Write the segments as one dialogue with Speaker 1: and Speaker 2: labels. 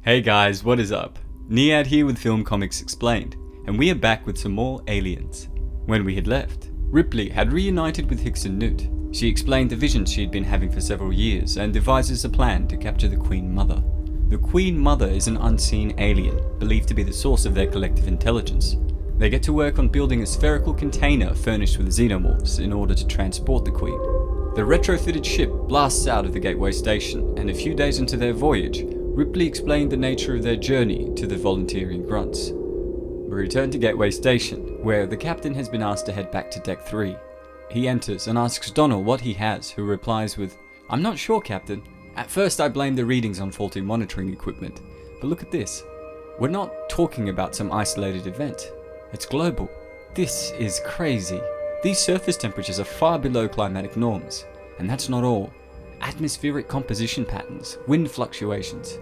Speaker 1: Hey guys, what is up? Niad here with Film Comics Explained, and we are back with some more aliens. When we had left, Ripley had reunited with Hicks and Newt. She explained the visions she had been having for several years and devises a plan to capture the Queen Mother. The Queen Mother is an unseen alien, believed to be the source of their collective intelligence. They get to work on building a spherical container furnished with xenomorphs in order to transport the Queen. The retrofitted ship blasts out of the Gateway Station, and a few days into their voyage, Ripley explained the nature of their journey to the volunteering grunts. We return to Gateway Station, where the captain has been asked to head back to Deck 3. He enters and asks Donnell what he has, who replies with, "I'm not sure, Captain. At first I blamed the readings on faulty monitoring equipment, but look at this. We're not talking about some isolated event. It's global. This is crazy. These surface temperatures are far below climatic norms, and that's not all. Atmospheric composition patterns, wind fluctuations.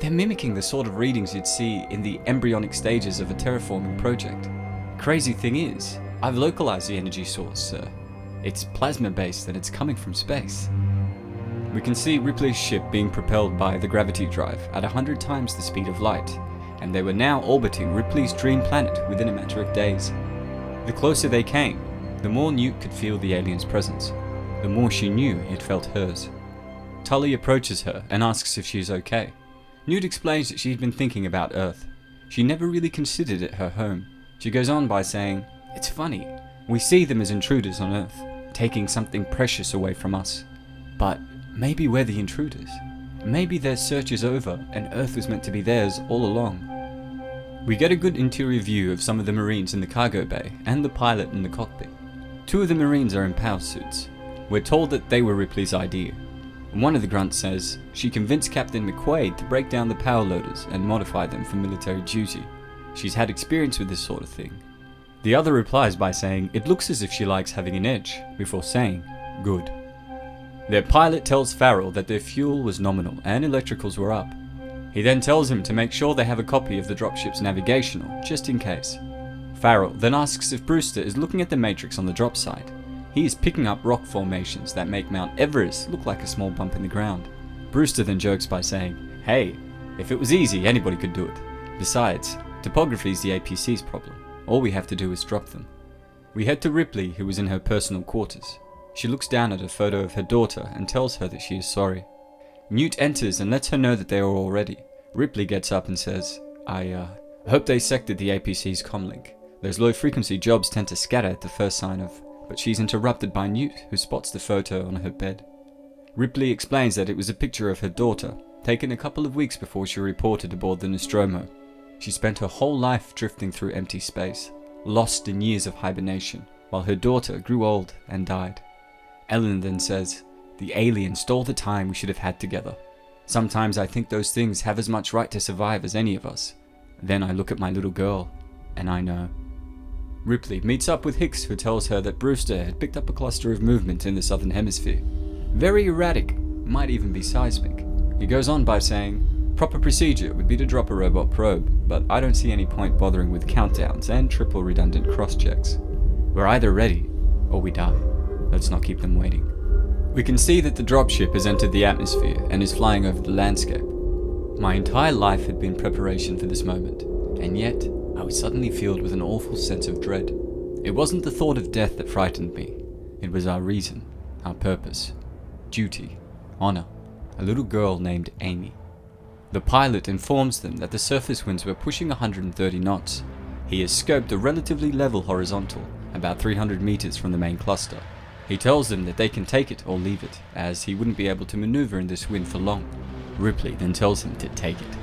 Speaker 1: They're mimicking the sort of readings you'd see in the embryonic stages of a terraforming project. Crazy thing is, I've localized the energy source, sir. It's plasma-based and it's coming from space." We can see Ripley's ship being propelled by the gravity drive at 100 times the speed of light, and they were now orbiting Ripley's dream planet within a matter of days. The closer they came, the more Newt could feel the alien's presence. The more she knew it felt hers. Tully approaches her and asks if she is okay. Newt explains that she had been thinking about Earth. She never really considered it her home. She goes on by saying, "It's funny, we see them as intruders on Earth, taking something precious away from us. But maybe we're the intruders. Maybe their search is over and Earth was meant to be theirs all along." We get a good interior view of some of the Marines in the cargo bay and the pilot in the cockpit. Two of the Marines are in power suits. We're told that they were Ripley's idea. One of the grunts says she convinced Captain McQuaid to break down the power loaders and modify them for military duty. She's had experience with this sort of thing. The other replies by saying it looks as if she likes having an edge, before saying, "Good." Their pilot tells Farrell that their fuel was nominal and electricals were up. He then tells him to make sure they have a copy of the dropship's navigational, just in case. Farrell then asks if Brewster is looking at the matrix on the drop site. He is picking up rock formations that make Mount Everest look like a small bump in the ground. Brewster then jokes by saying, "Hey, if it was easy, anybody could do it. Besides, topography is the APC's problem. All we have to do is drop them." We head to Ripley, who is in her personal quarters. She looks down at a photo of her daughter and tells her that she is sorry. Newt enters and lets her know that they are all ready. Ripley gets up and says, I hope they sectored the APC's comlink. Those low-frequency jobs tend to scatter at the first sign of..." But she's interrupted by Newt, who spots the photo on her bed. Ripley explains that it was a picture of her daughter, taken a couple of weeks before she reported aboard the Nostromo. She spent her whole life drifting through empty space, lost in years of hibernation, while her daughter grew old and died. Ellen then says, "The alien stole the time we should have had together. Sometimes I think those things have as much right to survive as any of us. Then I look at my little girl, and I know." Ripley meets up with Hicks, who tells her that Brewster had picked up a cluster of movement in the southern hemisphere. Very erratic, might even be seismic. He goes on by saying, "Proper procedure would be to drop a robot probe, but I don't see any point bothering with countdowns and triple redundant cross-checks. We're either ready, or we die. Let's not keep them waiting." We can see that the dropship has entered the atmosphere and is flying over the landscape. My entire life had been preparation for this moment, and yet I was suddenly filled with an awful sense of dread. It wasn't the thought of death that frightened me. It was our reason, our purpose, duty, honor, a little girl named Amy. The pilot informs them that the surface winds were pushing 130 knots. He has scoped a relatively level horizontal, about 300 meters from the main cluster. He tells them that they can take it or leave it, as he wouldn't be able to maneuver in this wind for long. Ripley then tells him to take it.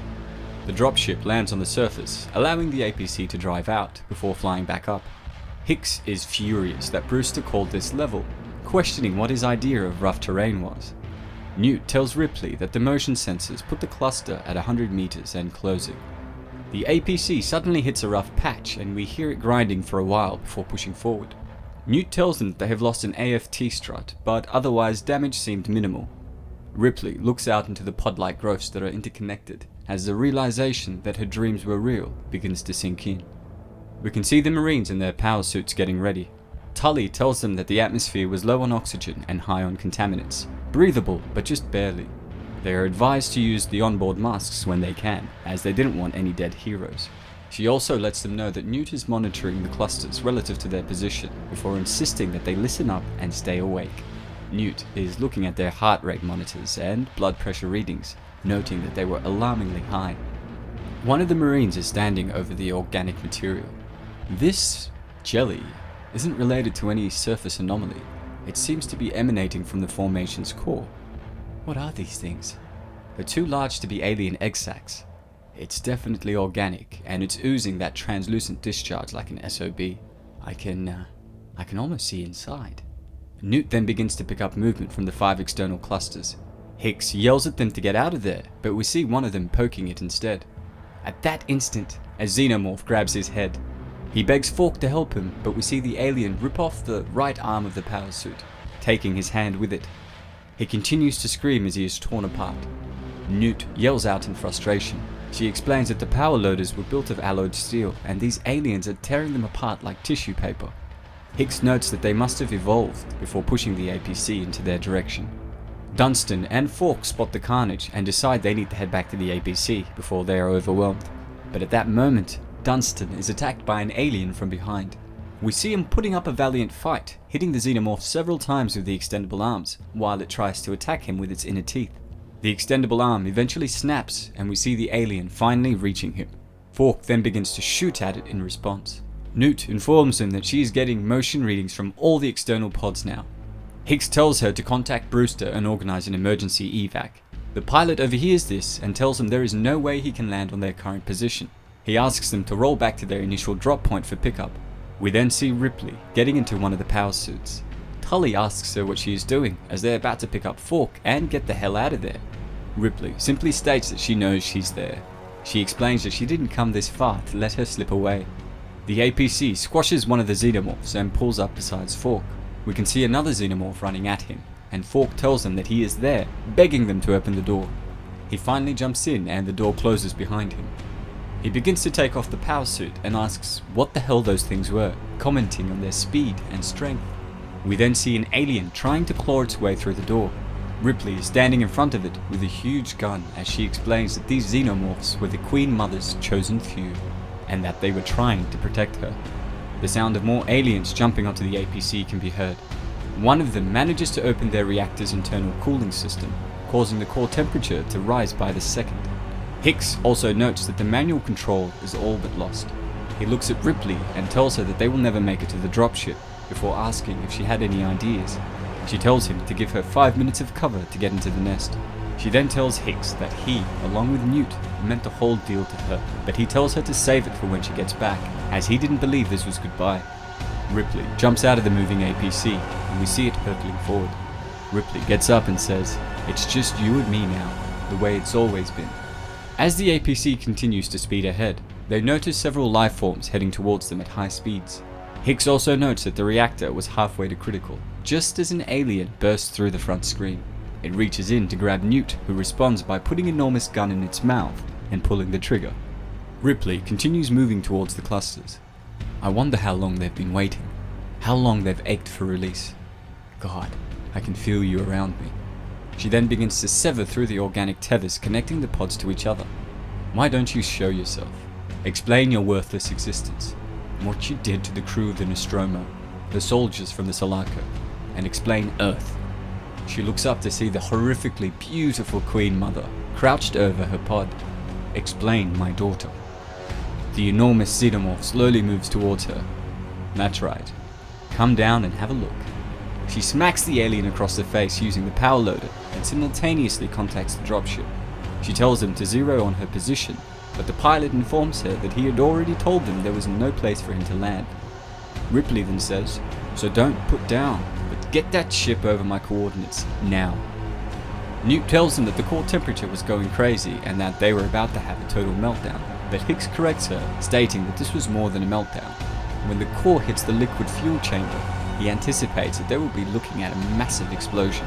Speaker 1: The dropship lands on the surface, allowing the APC to drive out before flying back up. Hicks is furious that Brewster called this level, questioning what his idea of rough terrain was. Newt tells Ripley that the motion sensors put the cluster at 100 meters and closing. The APC suddenly hits a rough patch and we hear it grinding for a while before pushing forward. Newt tells them that they have lost an AFT strut, but otherwise damage seemed minimal. Ripley looks out into the pod-like growths that are interconnected, as the realization that her dreams were real begins to sink in. We can see the Marines in their power suits getting ready. Tully tells them that the atmosphere was low on oxygen and high on contaminants, breathable but just barely. They are advised to use the onboard masks when they can, as they didn't want any dead heroes. She also lets them know that Newt is monitoring the clusters relative to their position, before insisting that they listen up and stay awake. Newt is looking at their heart rate monitors and blood pressure readings, noting that they were alarmingly high. One of the Marines is standing over the organic material. This jelly isn't related to any surface anomaly. It seems to be emanating from the formation's core. What are these things? They're too large to be alien egg sacs. It's definitely organic, and it's oozing that translucent discharge like an SOB. I can almost see inside. Newt then begins to pick up movement from the 5 external clusters. Hicks yells at them to get out of there, but we see one of them poking it instead. At that instant, a xenomorph grabs his head. He begs Fork to help him, but we see the alien rip off the right arm of the power suit, taking his hand with it. He continues to scream as he is torn apart. Newt yells out in frustration. She explains that the power loaders were built of alloyed steel, and these aliens are tearing them apart like tissue paper. Hicks notes that they must have evolved before pushing the APC into their direction. Dunstan and Fork spot the carnage and decide they need to head back to the APC before they are overwhelmed. But at that moment, Dunstan is attacked by an alien from behind. We see him putting up a valiant fight, hitting the xenomorph several times with the extendable arms, while it tries to attack him with its inner teeth. The extendable arm eventually snaps, and we see the alien finally reaching him. Fork then begins to shoot at it in response. Newt informs him that she is getting motion readings from all the external pods now. Hicks tells her to contact Brewster and organize an emergency evac. The pilot overhears this and tells him there is no way he can land on their current position. He asks them to roll back to their initial drop point for pickup. We then see Ripley getting into one of the power suits. Tully asks her what she is doing, as they're about to pick up Fork and get the hell out of there. Ripley simply states that she knows she's there. She explains that she didn't come this far to let her slip away. The APC squashes one of the xenomorphs and pulls up beside Fork. We can see another xenomorph running at him, and Fork tells them that he is there, begging them to open the door. He finally jumps in and the door closes behind him. He begins to take off the power suit and asks what the hell those things were, commenting on their speed and strength. We then see an alien trying to claw its way through the door. Ripley is standing in front of it with a huge gun as she explains that these xenomorphs were the Queen Mother's chosen few, and that they were trying to protect her. The sound of more aliens jumping onto the APC can be heard. One of them manages to open their reactor's internal cooling system, causing the core temperature to rise by the second. Hicks also notes that the manual control is all but lost. He looks at Ripley and tells her that they will never make it to the dropship, before asking if she had any ideas. She tells him to give her 5 minutes of cover to get into the nest. She then tells Hicks that he, along with Newt, meant the whole deal to her, but he tells her to save it for when she gets back, as he didn't believe this was goodbye. Ripley jumps out of the moving APC, and we see it hurtling forward. Ripley gets up and says, "It's just you and me now, the way it's always been." As the APC continues to speed ahead, they notice several life forms heading towards them at high speeds. Hicks also notes that the reactor was halfway to critical, just as an alien bursts through the front screen. It reaches in to grab Newt, who responds by putting an enormous gun in its mouth and pulling the trigger. Ripley continues moving towards the clusters. I wonder how long they've been waiting, how long they've ached for release. God, I can feel you around me. She then begins to sever through the organic tethers connecting the pods to each other. Why don't you show yourself? Explain your worthless existence, what you did to the crew of the Nostromo, the soldiers from the Sulaco, and explain Earth. She looks up to see the horrifically beautiful Queen Mother crouched over her pod. Explain my daughter. The enormous xenomorph slowly moves towards her. That's right. Come down and have a look. She smacks the alien across the face using the power loader and simultaneously contacts the dropship. She tells him to zero on her position, but the pilot informs her that he had already told them there was no place for him to land. Ripley then says, "So don't put down, but get that ship over my coordinates now." Newt tells them that the core temperature was going crazy and that they were about to have a total meltdown, but Hicks corrects her, stating that this was more than a meltdown. When the core hits the liquid fuel chamber, he anticipates that they will be looking at a massive explosion.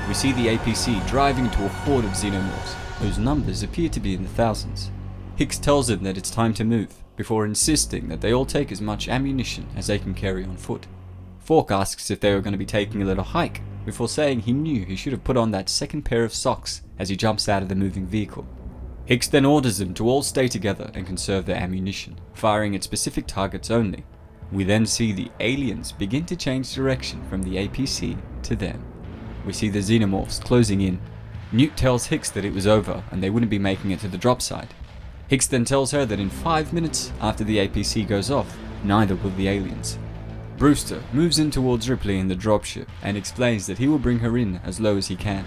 Speaker 1: We see the APC driving into a horde of xenomorphs, whose numbers appear to be in the thousands. Hicks tells them that it's time to move, before insisting that they all take as much ammunition as they can carry on foot. Fork asks if they were going to be taking a little hike, before saying he knew he should have put on that second pair of socks as he jumps out of the moving vehicle. Hicks then orders them to all stay together and conserve their ammunition, firing at specific targets only. We then see the aliens begin to change direction from the APC to them. We see the xenomorphs closing in. Newt tells Hicks that it was over and they wouldn't be making it to the drop site. Hicks then tells her that in 5 minutes after the APC goes off, neither will the aliens. Brewster moves in towards Ripley in the dropship and explains that he will bring her in as low as he can.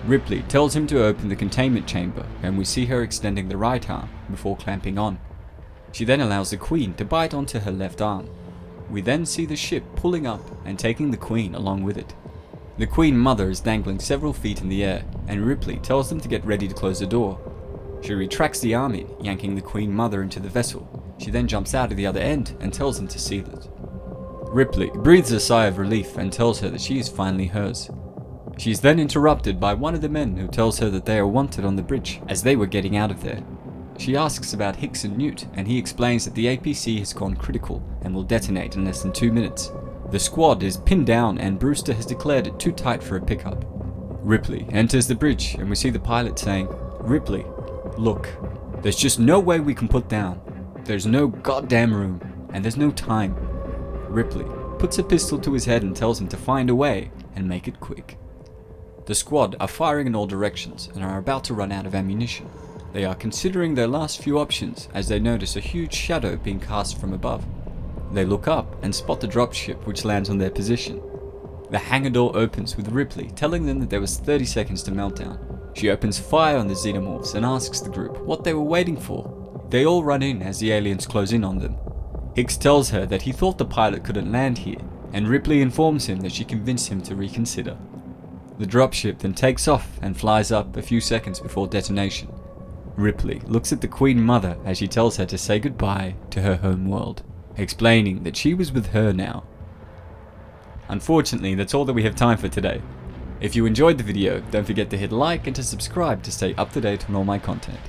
Speaker 1: Ripley tells him to open the containment chamber, and we see her extending the right arm before clamping on. She then allows the Queen to bite onto her left arm. We then see the ship pulling up and taking the Queen along with it. The Queen Mother is dangling several feet in the air, and Ripley tells them to get ready to close the door. She retracts the arm in, yanking the Queen Mother into the vessel. She then jumps out of the other end and tells them to seal it. Ripley breathes a sigh of relief and tells her that she is finally hers. She is then interrupted by one of the men who tells her that they are wanted on the bridge as they were getting out of there. She asks about Hicks and Newt, and he explains that the APC has gone critical and will detonate in less than 2 minutes. The squad is pinned down and Brewster has declared it too tight for a pickup. Ripley enters the bridge and we see the pilot saying, "Ripley, look, there's just no way we can put down. There's no goddamn room, and there's no time." Ripley puts a pistol to his head and tells him to find a way and make it quick. The squad are firing in all directions and are about to run out of ammunition. They are considering their last few options as they notice a huge shadow being cast from above. They look up and spot the dropship which lands on their position. The hangar door opens with Ripley telling them that there was 30 seconds to meltdown. She opens fire on the xenomorphs and asks the group what they were waiting for. They all run in as the aliens close in on them. Hicks tells her that he thought the pilot couldn't land here, and Ripley informs him that she convinced him to reconsider. The dropship then takes off and flies up a few seconds before detonation. Ripley looks at the Queen Mother as she tells her to say goodbye to her home world, explaining that she was with her now. Unfortunately, that's all that we have time for today. If you enjoyed the video, don't forget to hit like and to subscribe to stay up to date on all my content.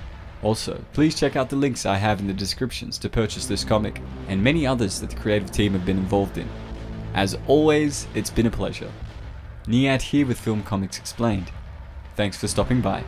Speaker 1: Also, please check out the links I have in the descriptions to purchase this comic and many others that the creative team have been involved in. As always, it's been a pleasure. Niad here with Film Comics Explained. Thanks for stopping by.